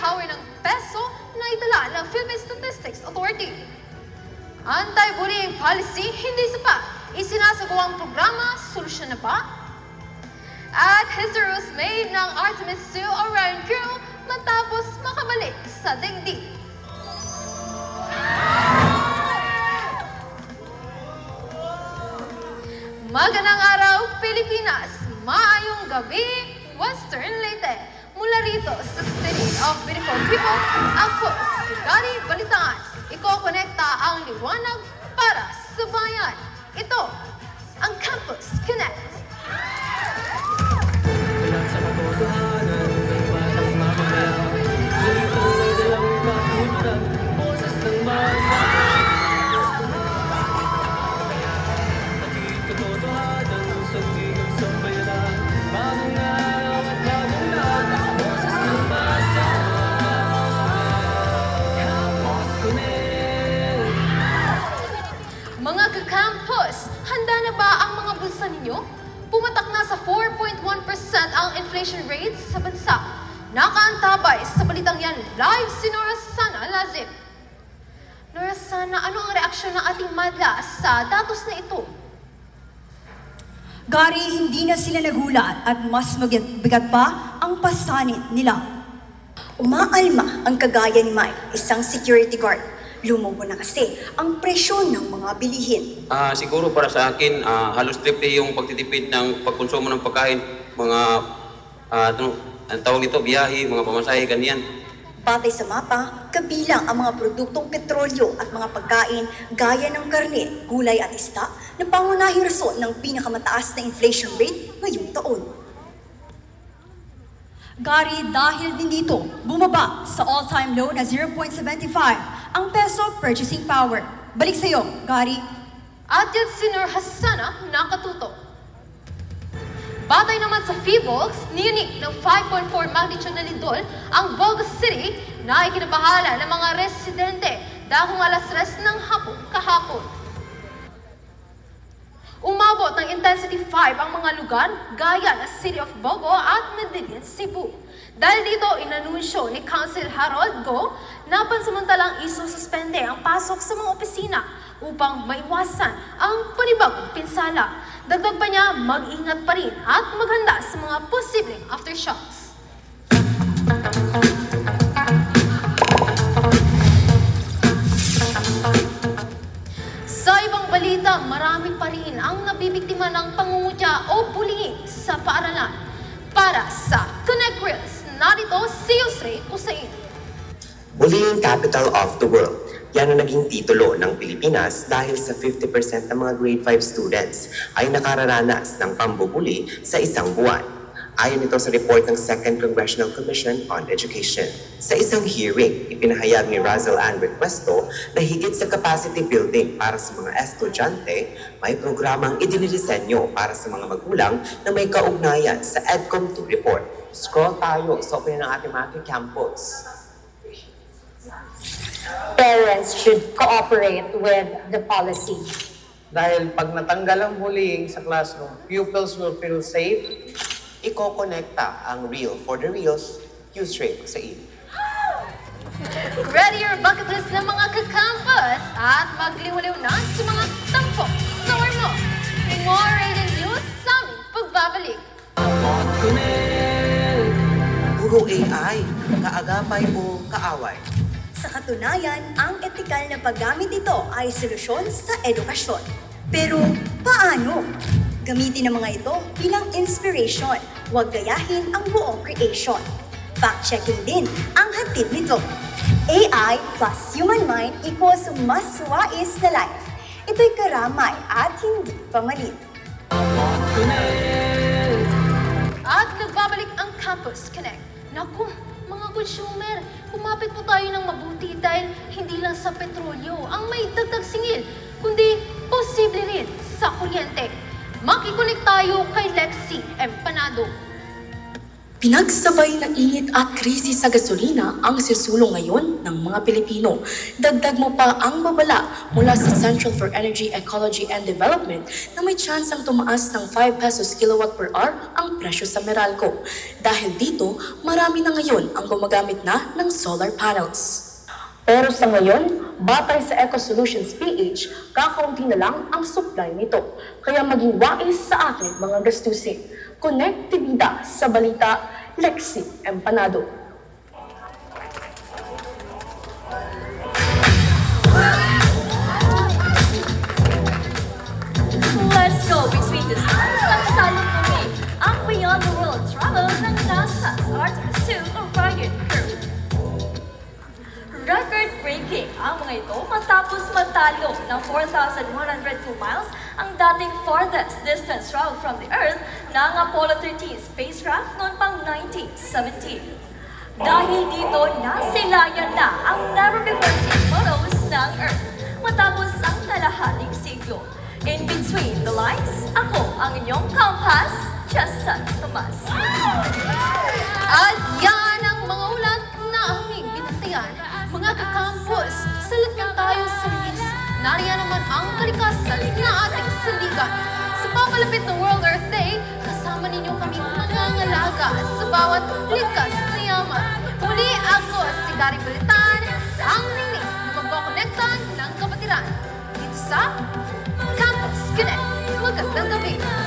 power ng peso na itala ng Philippine Statistics Authority. Anti-bullying policy, hindi sapat. Isinasagawang programa, solusyon na ba? At history was made ng Artemis II Orion crew matapos makabalik sa daigdig. Magandang araw, Pilipinas! Maayong gabi, Western Leyte! Mula rito sa City of Beautiful People, ako si Gary Balitaan. Iko-konekta ang liwanag para sa bayan. Ito, ang Campus Connect. Ilan sa katotohanan ng batang mamamayan, dito may dalang katuturan, boses ng masa. Pati katotohanan sa tingog sa bayaran, bagong araw at bagong lahat, boses ng masa. Campus Connect. Mga ka-campus, handa na ba ang mga bulsa ninyo? Pumatak na sa 4.1% ang inflation rate sa bansa. Nakaantabay sa balitang yan live si Norasana Lazim. Norasana, ano ang reaksyon ng ating madla sa datos na ito? Gary, hindi na sila nagulat at mas mabigat pa ang pasanit nila. Umaalma ang kagaya ni Mike, isang security guard. Lumubo na kasi ang presyo ng mga bilihin. Siguro para sa akin, halos triple yung pagtitipid ng pagkonsumo ng pagkain. Mga, ang tawag nito, biyahe, mga pamasahe, ganyan. Batay sa mapa, kabilang ang mga produktong petrolyo at mga pagkain gaya ng karne, gulay at isda na pangunahing rason ng pinakamataas na inflation rate ngayong taon. Gary, dahil din dito, bumaba sa all-time low na 0.75 ang peso purchasing power. Balik sa'yo, Gary. At yan si Norasana nakatuto. Batay naman sa PHIVOLCS, niyanik ng 5.4 magnitude na lindol ang Bogo City na ikinabahala ng mga residente dahil alas 3 ng hapon kahapon. Umabot ng intensity 5 ang mga lugar gaya ng City of Bogo at Medellin, Cebu. Dahil dito, inanunsyo ni Council Harold Go na pansamantalang isususpende ang pasok sa mga opisina upang maiwasan ang panibagong pinsala. Dagdag pa niya, mag-ingat pa rin at maghanda sa mga posibleng aftershocks. Sa ibang balita, marami pa rin ang nabibiktima ng pangungutya o bullying sa paaralan. Para sa Connect Reels, narito si Yusre Kusain. Bullying Capital of the World. Yan ang naging titulo ng Pilipinas dahil sa 50% ng mga grade 5 students ay nakararanas ng pambubuli sa isang buwan. Ayon ito sa report ng 2nd Congressional Commission on Education. Sa isang hearing, ipinahayag ni Razel Ann Requesto na higit sa capacity building para sa mga estudyante, may programang idinidisenyo para sa mga magulang na may kaugnayan sa EDCOM 2 report. Scroll tayo sa opinion ng ating mga campus. Parents should cooperate with the policy. Dahil pag natanggal ang bullying sa classroom, pupils will feel safe. Iko-konekta ang Reel for the Reels, Q-Straight sa iyo. Ready your bucket list ng mga ka-campus at magliwaliw na sa mga tampok sa mo. More rated news sa aming pagbabalik. Campus Connect. Puro AI, kaagapay o kaaway. Sa katunayan, ang etikal na paggamit nito ay solusyon sa edukasyon. Pero paano? Gamitin ang mga ito bilang inspiration. Huwag gayahin ang buong creation. Fact-checking din ang hatid nito. AI plus human mind equals mas wais na life. Ito'y karamay at hindi pamalit. Campus Connect. At nagbabalik ang Campus Connect. Naku, mga consumer, kumapit po tayo ng mabuti dahil hindi lang sa petrolyo ang may dagdag singil, kundi posible rin sa kuryente. Makikunik tayo kay Lexi Empanado. Pinagsabay na init at krisis sa gasolina ang sisulong ngayon ng mga Pilipino. Dagdag mo pa ang babala mula sa Central for Energy, Ecology and Development na may chance ang tumaas ng 5 pesos kilowatt per hour ang presyo sa Meralco. Dahil dito, marami na ngayon ang gumagamit na ng solar panels. Pero sa ngayon, batay sa Eco Solutions PH, kakaunti na lang ang supply nito. Kaya maging wais sa ating mga gastusin. Konektibida sa balita, Lexi Empanado. Let's go between the stars at Salomon, ang Beyond the World travel ng NASA's Artemis 2 Orion crew. Record-breaking ang mga ito matapos matalo ng 4,102 miles ang dating farthest distance travel from the Earth ng Apollo 13 spacecraft noon pang 1917. Dahil dito, nasilayan na ang never-before-seen photos ng Earth matapos ang kalahating siglo. In between the lines, ako ang inyong compass, Chessa Tomas. At yan ang mga ulat na aming binantayan. Mga ka-campus, salat na tayo sa list. Nariyan naman ang kalikasan na ating saligan. Sa papalapit ng World Earth Day, kasama ninyo kaming mangangalaga sa bawat likas na yaman. Muli ako si Gary Balitan, ang ningning na magkokonektan ng kapatiran. Dito sa Campus Connect. Magandang gabi.